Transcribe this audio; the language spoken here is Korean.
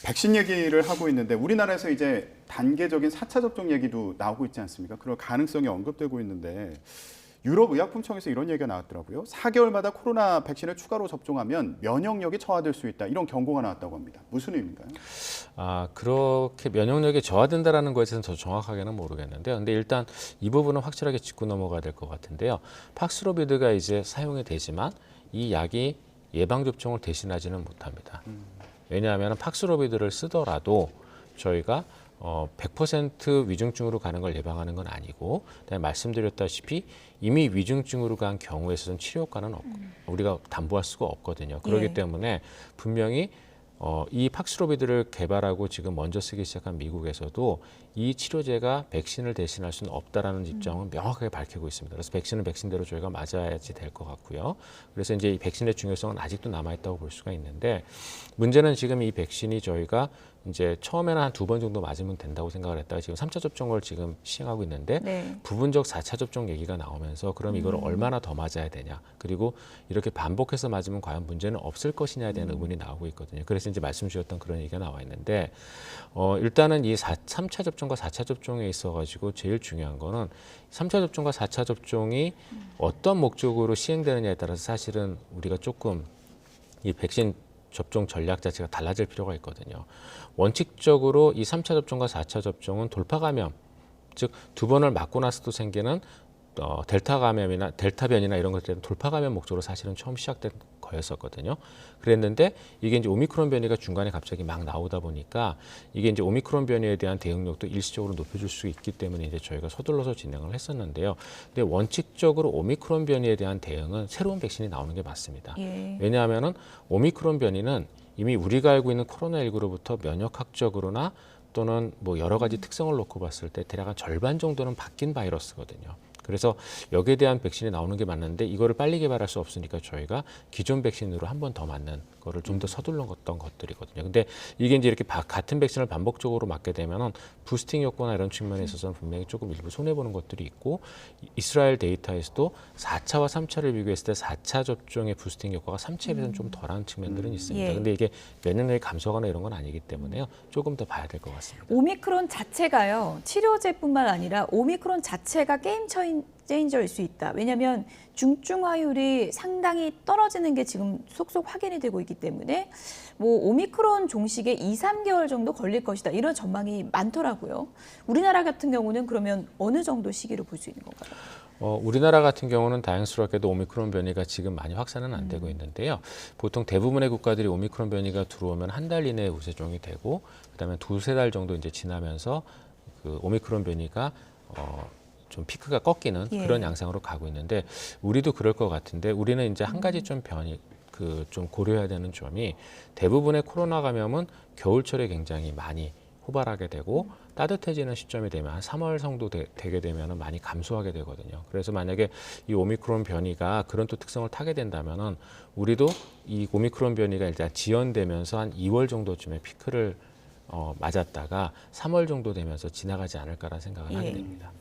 백신 얘기를 하고 있는데 우리나라에서 이제 단계적인 4차 접종 얘기도 나오고 있지 않습니까? 그럴 가능성이 언급되고 있는데 유럽의약품청에서 이런 얘기가 나왔더라고요. 4개월마다 코로나 백신을 추가로 접종하면 면역력이 저하될 수 있다. 이런 경고가 나왔다고 합니다. 무슨 의미인가요? 그렇게 면역력이 저하된다라는 것에 대해서는 저 정확하게는 모르겠는데요. 근데 일단 이 부분은 확실하게 짚고 넘어가야 될 것 같은데요. 팍스로비드가 이제 사용이 되지만 이 약이 예방접종을 대신하지는 못합니다. 왜냐하면 팍스로비드를 쓰더라도 저희가 100% 위중증으로 가는 걸 예방하는 건 아니고, 그다음에 말씀드렸다시피 이미 위중증으로 간 경우에 있어서는 치료 효과는 우리가 담보할 수가 없거든요. 그렇기 예. 때문에 분명히 이 팍스로비드를 개발하고 지금 먼저 쓰기 시작한 미국에서도 이 치료제가 백신을 대신할 수는 없다라는 입장은 명확하게 밝히고 있습니다. 그래서 백신은 백신대로 저희가 맞아야지 될 것 같고요. 그래서 이제 이 백신의 중요성은 아직도 남아있다고 볼 수가 있는데, 문제는 지금 이 백신이 저희가 이제 처음에는 한 2번 정도 맞으면 된다고 생각을 했다가 지금 3차 접종을 지금 시행하고 있는데, 네. 부분적 4차 접종 얘기가 나오면서 그럼 이걸 얼마나 더 맞아야 되냐, 그리고 이렇게 반복해서 맞으면 과연 문제는 없을 것이냐에 대한 의문이 나오고 있거든요. 그래서 이제 말씀 주셨던 그런 얘기가 나와 있는데, 일단은 이 3차 접종과 4차 접종에 있어가지고 제일 중요한 거는 3차 접종과 4차 접종이 어떤 목적으로 시행되느냐에 따라서 사실은 우리가 조금 이 백신 접종 전략 자체가 달라질 필요가 있거든요. 원칙적으로 이 3차 접종과 4차 접종은 돌파 감염, 즉 2번을 맞고 나서도 생기는 델타 감염이나 델타 변이나 이런 것들은 돌파 감염 목적으로 사실은 처음 시작된 거였었거든요. 그랬는데 이게 이제 오미크론 변이가 중간에 갑자기 막 나오다 보니까 이게 이제 오미크론 변이에 대한 대응력도 일시적으로 높여줄 수 있기 때문에 이제 저희가 서둘러서 진행을 했었는데요. 근데 원칙적으로 오미크론 변이에 대한 대응은 새로운 백신이 나오는 게 맞습니다. 예. 왜냐하면은 오미크론 변이는 이미 우리가 알고 있는 코로나19로부터 면역학적으로나 또는 뭐 여러 가지 특성을 놓고 봤을 때 대략 한 절반 정도는 바뀐 바이러스거든요. 그래서 여기에 대한 백신이 나오는 게 맞는데 이거를 빨리 개발할 수 없으니까 저희가 기존 백신으로 한 번 더 맞는 거를 좀 더 서둘렀던 것들이거든요. 근데 이게 이제 이렇게 같은 백신을 반복적으로 맞게 되면은 부스팅 효과나 이런 측면에 있어서는 분명히 조금 일부 손해보는 것들이 있고, 이스라엘 데이터에서도 4차와 3차를 비교했을 때 4차 접종의 부스팅 효과가 3차에 비해서는 좀 덜한 측면들은 있습니다. 예. 근데 이게 면역력이 감소하거나 이런 건 아니기 때문에요. 조금 더 봐야 될 것 같습니다. 오미크론 자체가요, 치료제뿐만 아니라 오미크론 자체가 게임 체인저일 수 있다. 왜냐하면 중증화율이 상당히 떨어지는 게 지금 속속 확인이 되고 있기 때문에 뭐 오미크론 종식에 2~3개월 정도 걸릴 것이다. 이런 전망이 많더라고요. 우리나라 같은 경우는 그러면 어느 정도 시기로 볼 수 있는 건가요? 우리나라 같은 경우는 다행스럽게도 오미크론 변이가 지금 많이 확산은 안 되고 있는데요. 보통 대부분의 국가들이 오미크론 변이가 들어오면 한 달 이내에 우세종이 되고, 그다음에 2~3달 정도 이제 지나면서 그 오미크론 변이가 좀 피크가 꺾이는 예. 그런 양상으로 가고 있는데, 우리도 그럴 것 같은데, 우리는 이제 한 가지 좀 좀 고려해야 되는 점이, 대부분의 코로나 감염은 겨울철에 굉장히 많이 호발하게 되고 따뜻해지는 시점이 되면 한 3월 정도 되게 되면 많이 감소하게 되거든요. 그래서 만약에 이 오미크론 변이가 그런 또 특성을 타게 된다면은 우리도 이 오미크론 변이가 일단 지연되면서 한 2월 정도쯤에 피크를 맞았다가 3월 정도 되면서 지나가지 않을까라는 생각을 하게 됩니다.